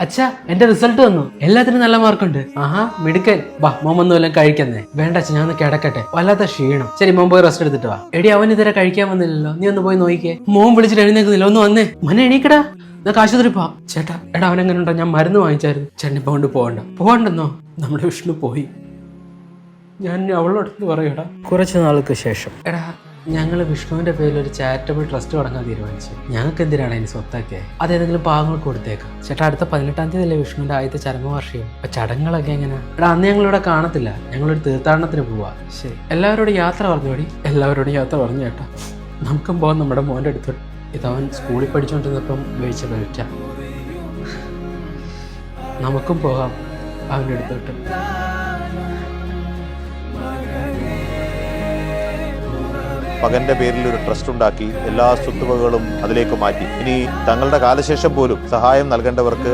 അച്ഛാ എന്റെ റിസൾട്ട് വന്നു, എല്ലാത്തിനും നല്ല മാർക്കുണ്ട്. ആഹാ മിടുക്കൻ. വാ മോമൊന്നും എല്ലാം കഴിക്കുന്നേ. വേണ്ട അച്ഛൻ, ഞാൻ ഒന്ന് കിടക്കട്ടെ, വല്ലാത്ത ക്ഷീണം. ശരി മോൻ പോയി റെസ്റ്റ് എടുത്തിട്ട് വാ. എടി അവൻ ഇതുവരെ കഴിക്കാൻ വന്നില്ലല്ലോ, നീ ഒന്ന് പോയി നോക്കിക്കേ. മോൻ വിളിച്ചിട്ട് എഴുന്നേക്കുന്നില്ല, ഒന്ന് വന്നേ. മനെ എണീക്കടാ, നമുക്ക് ആശുപത്രി പോവാം. ചേട്ടാ എടാ അവനെങ്ങനെ ഉണ്ടോ? ഞാൻ മരുന്ന് വാങ്ങിച്ചായിരുന്നു. ചേട്ടൻ ഇപ്പൊ കൊണ്ട് പോകണ്ടെന്നോ? നമ്മുടെ വിഷ്ണു പോയി. ഞാൻ അവളോടൊന്ന് പറയടാ. കുറച്ച് നാൾക്ക് ശേഷം എടാ ഞങ്ങൾ വിഷ്ണുവിന്റെ പേരിൽ ഒരു ചാരിറ്റബിൾ ട്രസ്റ്റ് തുടങ്ങാൻ തീരുമാനിച്ചു. ഞങ്ങൾക്ക് എന്തിനാണ് അതിന് സ്വത്താക്കിയത്? അതേതെങ്കിലും പാവങ്ങൾക്ക് കൊടുത്തേക്കാം. ചേട്ടാ അടുത്ത 18-ാം തീയതി അല്ലേ വിഷ്ണുവിന്റെ ആദ്യത്തെ ചരമവാർഷികം. അപ്പൊ ചടങ്ങുകളൊക്കെ എങ്ങനെ? എടാ അന്ന് ഞങ്ങളിവിടെ കാണത്തില്ല, ഞങ്ങളൊരു തീർത്ഥാടനത്തിന് പോവാ. ശരി എല്ലാവരോടും യാത്ര പറഞ്ഞോടി. എല്ലാവരോടും യാത്ര പറഞ്ഞു ചേട്ടാ. നമുക്കും പോവാം നമ്മുടെ മോൻ്റെ അടുത്തോട്ട്. ഇതവൻ സ്കൂളിൽ പഠിച്ചുകൊണ്ടിരുന്നപ്പം ഉപയോഗിച്ച ബെൽറ്റാ. നമുക്കും പോകാം അവൻ്റെ അടുത്തോട്ട്. മകന്റെ പേരിൽ ഒരു ട്രസ്റ്റ് ഉണ്ടാക്കി എല്ലാ സ്വത്തുവകകളും അതിലേക്ക് മാറ്റി. ഇനി തങ്ങളുടെ കാലശേഷം പോലും സഹായം നൽകേണ്ടവർക്ക്